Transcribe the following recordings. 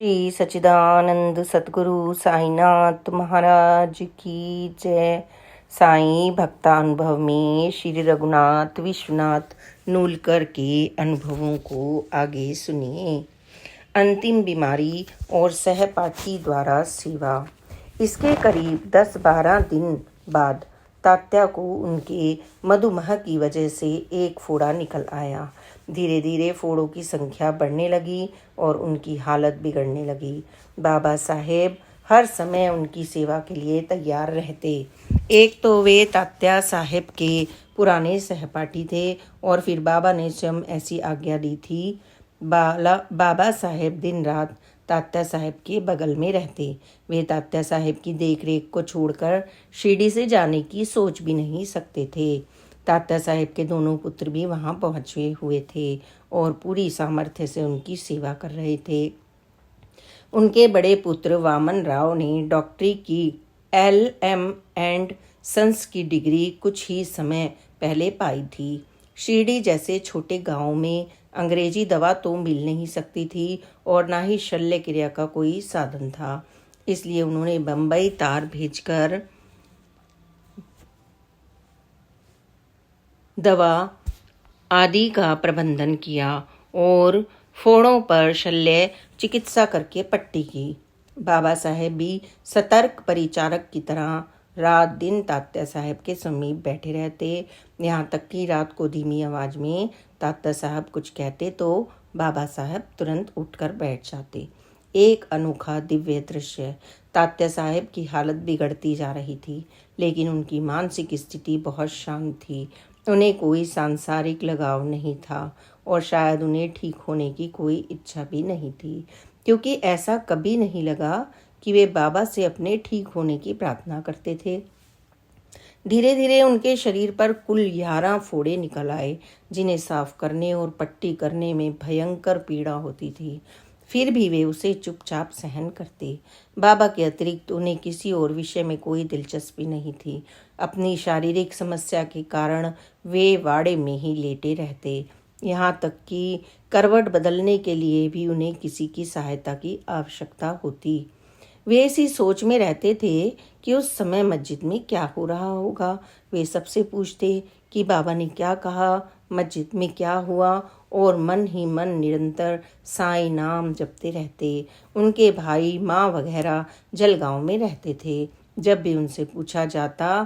श्री सच्चिदानंद सतगुरु साईनाथ महाराज की जय। साईं भक्तानुभव में श्री रघुनाथ विश्वनाथ नूलकर के अनुभवों को आगे सुनिए। अंतिम बीमारी और सहपाठी द्वारा सेवा। इसके करीब 10-12 दिन बाद तात्या को उनके मधुमेह की वजह से एक फोड़ा निकल आया। धीरे धीरे फोड़ों की संख्या बढ़ने लगी और उनकी हालत बिगड़ने लगी। बाबा साहेब हर समय उनकी सेवा के लिए तैयार रहते। एक तो वे तात्या साहेब के पुराने सहपाठी थे और फिर बाबा ने स्वयं ऐसी आज्ञा दी थी। बाबा साहेब दिन रात तात्या साहेब के बगल में रहते। वे तात्या साहेब की देखरेख को छोड़कर शिरडी से जाने की सोच भी नहीं सकते थे। तात्या साहेब के दोनों पुत्र भी वहां पहुंचे हुए थे और पूरी सामर्थ्य से उनकी सेवा कर रहे थे। उनके बड़े पुत्र वामन राव ने डॉक्टरी की LM एंड सन्स की डिग्री कुछ ही समय पहले पाई थी। शिरडी जैसे छोटे गांव में अंग्रेजी दवा तो मिल नहीं सकती थी और ना ही शल्य क्रिया का कोई साधन था। इसलिए उन्होंने बम्बई तार भेजकर दवा आदि का प्रबंधन किया और फोड़ों पर शल्य चिकित्सा करके पट्टी की। बाबा साहेब भी सतर्क परिचारक की तरह रात दिन तात्या साहेब के समीप बैठे रहते। यहाँ तक कि रात को धीमी आवाज में तात्या साहब कुछ कहते तो बाबा साहब तुरंत उठकर बैठ जाते। एक अनोखा दिव्य दृश्य। तात्या साहेब की हालत बिगड़ती जा रही थी, लेकिन उनकी मानसिक स्थिति बहुत शांत थी। उन्हें कोई सांसारिक लगाव नहीं था और शायद उन्हें ठीक होने की कोई इच्छा भी नहीं थी, क्योंकि ऐसा कभी नहीं लगा कि वे बाबा से अपने ठीक होने की प्रार्थना करते थे। धीरे धीरे उनके शरीर पर कुल 11 फोड़े निकल आए, जिन्हें साफ करने और पट्टी करने में भयंकर पीड़ा होती थी। फिर भी वे उसे चुपचाप सहन करते। बाबा के अतिरिक्त उन्हें किसी और विषय में कोई दिलचस्पी नहीं थी। अपनी शारीरिक समस्या के कारण वे वाड़े में ही लेटे रहते। यहाँ तक कि करवट बदलने के लिए भी उन्हें किसी की सहायता की आवश्यकता होती। वे इसी सोच में रहते थे कि उस समय मस्जिद में क्या हो रहा होगा। वे सबसे पूछते कि बाबा ने क्या कहा, मस्जिद में क्या हुआ, और मन ही मन निरंतर साईं नाम जपते रहते। उनके भाई माँ वगैरह जलगांव में रहते थे। जब भी उनसे पूछा जाता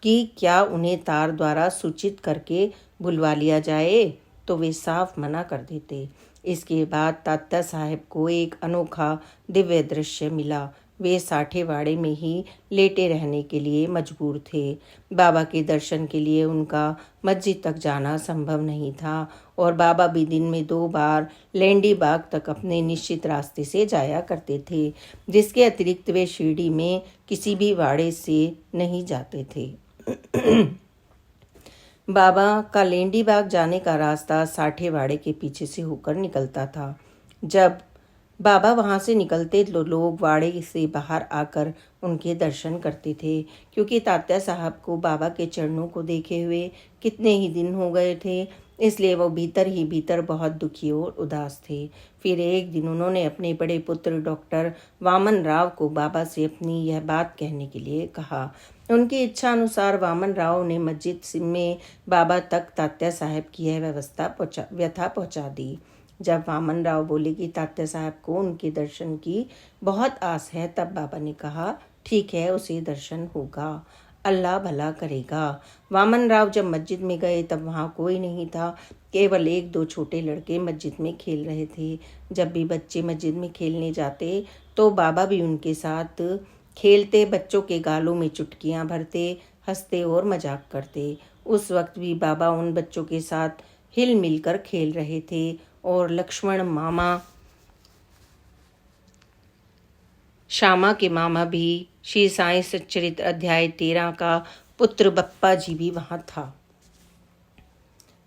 कि क्या उन्हें तार द्वारा सूचित करके बुलवा लिया जाए, तो वे साफ मना कर देते। इसके बाद तात्या साहेब को एक अनोखा दिव्य दृश्य मिला। वे साठेवाड़े में ही लेटे रहने के लिए मजबूर थे। बाबा के दर्शन के लिए उनका मस्जिद तक जाना संभव नहीं था और बाबा भी दिन में 2 बार लैंडी बाग तक अपने निश्चित रास्ते से जाया करते थे, जिसके अतिरिक्त वे शिरडी में किसी भी वाड़े से नहीं जाते थे। बाबा का लेंडी बाग जाने का रास्ता साठेवाड़े के पीछे से होकर निकलता था। जब बाबा वहां से निकलते तो लोग वाड़े से बाहर आकर उनके दर्शन करते थे, क्योंकि तात्या साहब को बाबा के चरणों को देखे हुए कितने ही दिन हो गए थे। इसलिए वो भीतर ही भीतर बहुत दुखी और उदास थे। फिर एक दिन उन्होंने अपने बड़े पुत्र डॉक्टर वामन राव को बाबा से अपनी यह बात कहने के लिए कहा। उनकी इच्छा अनुसार वामन राव ने मस्जिद में बाबा तक तात्या साहब की यह व्यथा पहुंचा दी। जब वामन राव बोले कि तात्या साहब को उनके दर्शन की बहुत आस है, तब बाबा ने कहा, ठीक है, उसे दर्शन होगा, अल्लाह भला करेगा। वामन राव जब मस्जिद में गए तब वहाँ कोई नहीं था। केवल 1-2 छोटे लड़के मस्जिद में खेल रहे थे। जब भी बच्चे मस्जिद में खेलने जाते तो बाबा भी उनके साथ खेलते, बच्चों के गालों में चुटकियाँ भरते, हंसते और मजाक करते। उस वक्त भी बाबा उन बच्चों के साथ हिल मिलकर खेल रहे थे और लक्ष्मण मामा, श्यामा के मामा भी, श्री साईं सच्चरित्र अध्याय 13 का पुत्र बप्पा जी भी वहां था।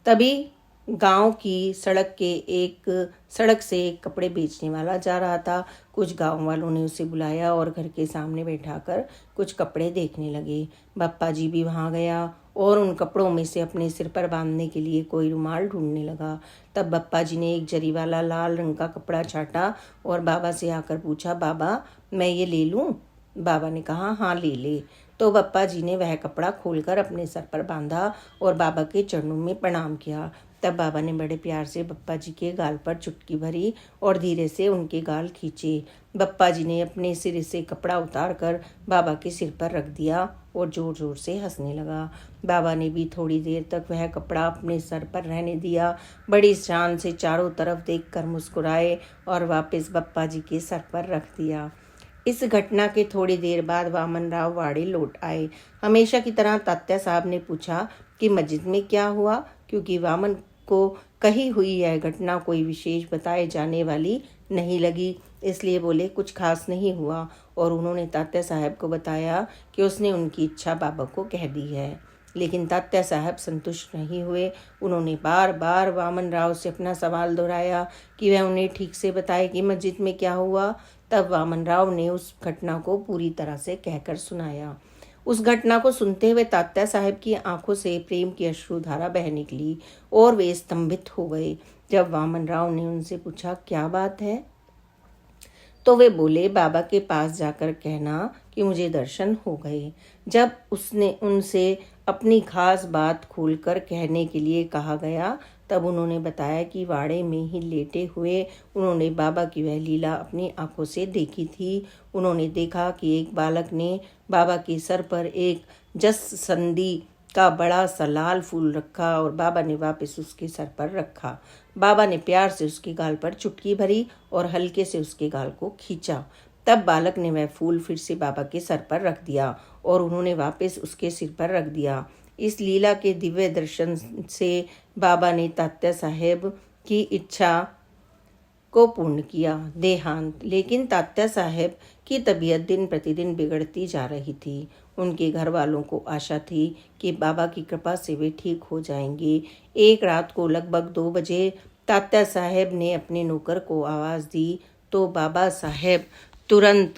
तभी गांव की सड़क से एक कपड़े बेचने वाला जा रहा था। कुछ गांव वालों ने उसे बुलाया और घर के सामने बैठाकर कुछ कपड़े देखने लगे। बप्पा जी भी वहां गया और उन कपड़ों में से अपने सिर पर बांधने के लिए कोई रुमाल ढूंढने लगा। तब बप्पा जी ने एक जरी वाला लाल रंग का कपड़ा छाटा और बाबा से आकर पूछा, बाबा मैं ये ले लूं? बाबा ने कहा, हाँ ले ले। तो बप्पा जी ने वह कपड़ा खोलकर अपने सर पर बांधा और बाबा के चरणों में प्रणाम किया। तब बाबा ने बड़े प्यार से बप्पा जी के गाल पर चुटकी भरी और धीरे से उनके गाल खींचे। बप्पा जी ने अपने सिर से कपड़ा उतार कर बाबा के सिर पर रख दिया और जोर जोर से हंसने लगा। बाबा ने भी थोड़ी देर तक वह कपड़ा अपने सर पर रहने दिया, बड़ी शान से चारों तरफ देखकर मुस्कुराए और वापस बप्पा जी के सर पर रख दिया। इस घटना के थोड़ी देर बाद वामन राव वाड़े लौट आए। हमेशा की तरह तात्या साहब ने पूछा कि मस्जिद में क्या हुआ, क्योंकि वामन को कही हुई यह घटना कोई विशेष बताए जाने वाली नहीं लगी, इसलिए बोले कुछ खास नहीं हुआ। और उन्होंने तात्या साहब को बताया कि उसने उनकी इच्छा बाबा को कह दी है। लेकिन तात्या साहब संतुष्ट नहीं हुए। उन्होंने बार बार वामन राव से अपना सवाल दोहराया कि वह उन्हें ठीक से बताए कि मस्जिद में क्या हुआ। तब वामन राव ने उस घटना को पूरी तरह से कहकर सुनाया। उस घटना को सुनते हुए तात्या साहब की आंखों से प्रेम की अश्रुधारा बह निकली और वे स्तंभित हो गए। जब वामन राव ने उनसे पूछा, क्या बात है, तो वे बोले, बाबा के पास जाकर कहना कि मुझे दर्शन हो गए। जब उसने उनसे अपनी खास बात खोलकर कहने के लिए कहा गया, तब उन्होंने बताया कि वाड़े में ही लेटे हुए उन्होंने बाबा की वह लीला अपनी आंखों से देखी थी। उन्होंने देखा कि एक बालक ने बाबा के सर पर एक जससंदी का बड़ा सा लाल फूल रखा और बाबा ने वापस उसके सर पर रखा। बाबा ने प्यार से उसके गाल पर चुटकी भरी और हल्के से उसके गाल को खींचा। तब बालक ने वह फूल फिर से बाबा के सर पर रख दिया और उन्होंने वापस उसके सिर पर रख दिया। इस लीला के दिव्य दर्शन से बाबा ने तात्या साहेब की इच्छा को पूर्ण किया। देहांत। लेकिन तात्या साहेब की तबीयत दिन प्रतिदिन बिगड़ती जा रही थी। उनके घर वालों को आशा थी कि बाबा की कृपा से वे ठीक हो जाएंगे। एक रात को लगभग 2 बजे तात्या साहेब ने अपने नौकर को आवाज़ दी तो बाबा साहेब तुरंत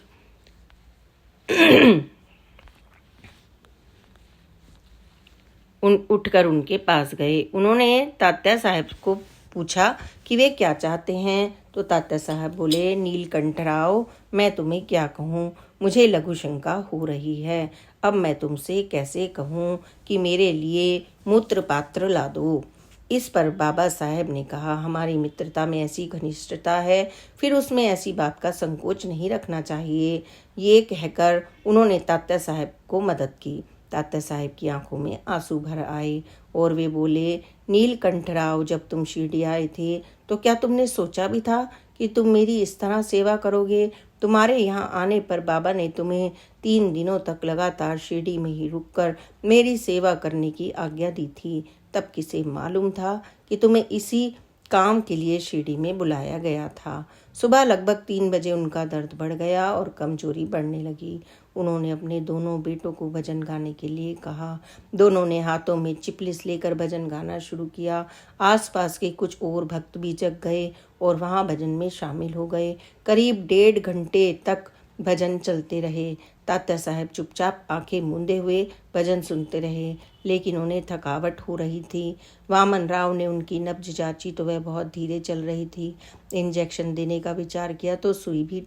उठकर उनके पास गए। उन्होंने तात्या साहब को पूछा कि वे क्या चाहते हैं, तो तात्या साहब बोले, नीलकंठराव, मैं तुम्हें क्या कहूँ, मुझे लघु शंका हो रही है। अब मैं तुमसे कैसे कहूँ कि मेरे लिए मूत्र पात्र ला दो। इस पर बाबा साहेब ने कहा, हमारी मित्रता में ऐसी घनिष्ठता है, फिर उसमें ऐसी बात का संकोच नहीं रखना चाहिए। ये कहकर उन्होंने तात्या साहब को मदद की। तात्या साहब की आंखों में आंसू भर आए और वे बोले, नीलकंठराव, जब तुम शिरडी आए थे तो क्या तुमने सोचा भी था कि तुम मेरी इस तरह सेवा करोगे? तुम्हारे यहाँ आने पर बाबा ने तुम्हें 3 दिनों तक लगातार शिरडी में ही रुककर मेरी सेवा करने की आज्ञा दी थी। तब किसे मालूम था कि तुम्हें इसी काम के लिए शिरडी में बुलाया गया था। सुबह लगभग 3 बजे उनका दर्द बढ़ गया और कमजोरी बढ़ने लगी। उन्होंने अपने दोनों बेटों को भजन गाने के लिए कहा। दोनों ने हाथों में चिपलिस लेकर भजन गाना शुरू किया। आसपास के कुछ और भक्त भी जग गए और वहां भजन में शामिल हो गए। करीब 1.5 घंटे तक भजन चलते रहे। तात्या साहब चुपचाप आंखें मूंदे हुए भजन सुनते रहे, लेकिन उन्हें थकावट हो रही थी। वामन राव ने उनकी नब्ज जांची तो वह बहुत धीरे चल रही थी। इंजेक्शन देने का विचार किया तो सुई भी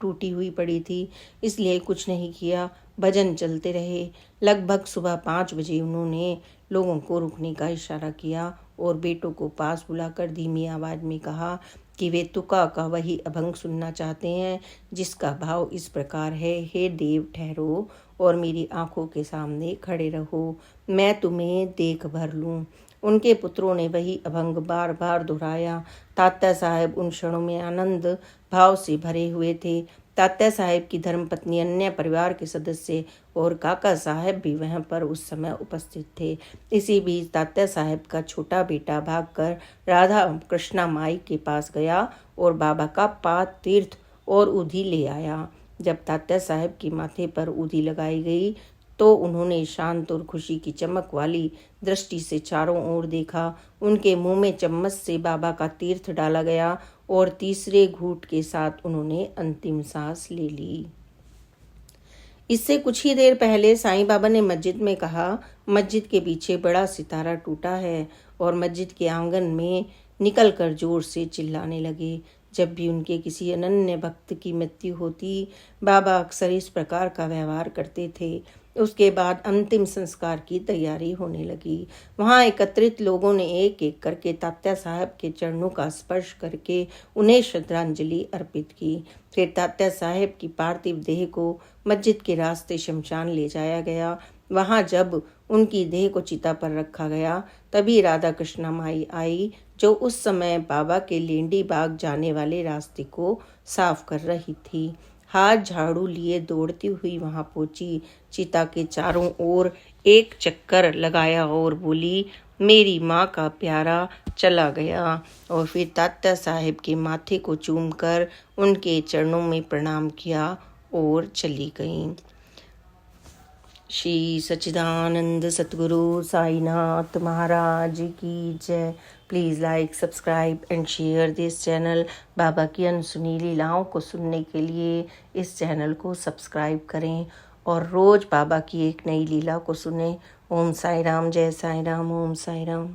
टूटी हुई पड़ी थी, इसलिए कुछ नहीं किया। भजन चलते रहे। लगभग सुबह 5 बजे उन्होंने लोगों को रुकने का इशारा किया और बेटों को पास बुलाकर धीमी आवाज में कहा कि वे तुका का वही अभंग सुनना चाहते हैं जिसका भाव इस प्रकार है, हे देव ठहरो और मेरी आंखों के सामने खड़े रहो, मैं तुम्हें देख भर लूं। उनके पुत्रों ने वही अभंग बार बार दोहराया। तात्या साहब उन क्षणों में आनंद भाव से भरे हुए थे। तात्या साहब की धर्मपत्नी, अन्य परिवार के सदस्य और काका साहब भी वहां पर उस समय उपस्थित थे। इसी बीच तात्या साहब का छोटा बेटा भागकर राधा कृष्णा माई के पास गया और बाबा का पाद, तीर्थ और उधी ले आया। जब तात्या साहब के माथे पर उधी लगाई गई तो उन्होंने शांत और खुशी की चमक वाली दृष्टि से चारों ओर देखा। उनके मुंह में चम्मच से बाबा का तीर्थ डाला गया और तीसरे घूंट के साथ उन्होंने अंतिम सांस ले ली। इससे कुछ ही देर पहले साईं बाबा ने मस्जिद में कहा, मस्जिद के पीछे बड़ा सितारा टूटा है, और मस्जिद के आंगन में निकलकर जोर से चिल्लाने लगे। जब भी उनके किसी अनन्य भक्त की मृत्यु होती, बाबा अक्सर इस प्रकार का व्यवहार करते थे। उसके बाद अंतिम संस्कार की तैयारी होने लगी। वहां एकत्रित लोगों ने एक एक करके तात्या साहब के चरणों का स्पर्श करके उन्हें श्रद्धांजलि अर्पित की। फिर तात्या साहब की पार्थिव देह को मस्जिद के रास्ते शमशान ले जाया गया। वहां जब उनकी देह को चिता पर रखा गया, तभी राधा कृष्णा माई आई, जो उस समय बाबा के लेंडी बाग जाने वाले रास्ते को साफ कर रही थी। हाथ झाड़ू लिए दौड़ती हुई वहां पहुंची, चिता के चारों ओर एक चक्कर लगाया और बोली, मेरी माँ का प्यारा चला गया। और फिर तात्या साहब के माथे को चूमकर उनके चरणों में प्रणाम किया और चली गईं। श्री सच्चिदानंद सतगुरु साईनाथ महाराज की जय। Please like, subscribe and share this channel. बाबा की अनसुनी लीलाओं को सुनने के लिए इस चैनल को सब्सक्राइब करें और रोज़ बाबा की एक नई लीला को सुनें। ओम साई राम, जय साई राम, ओम साई राम।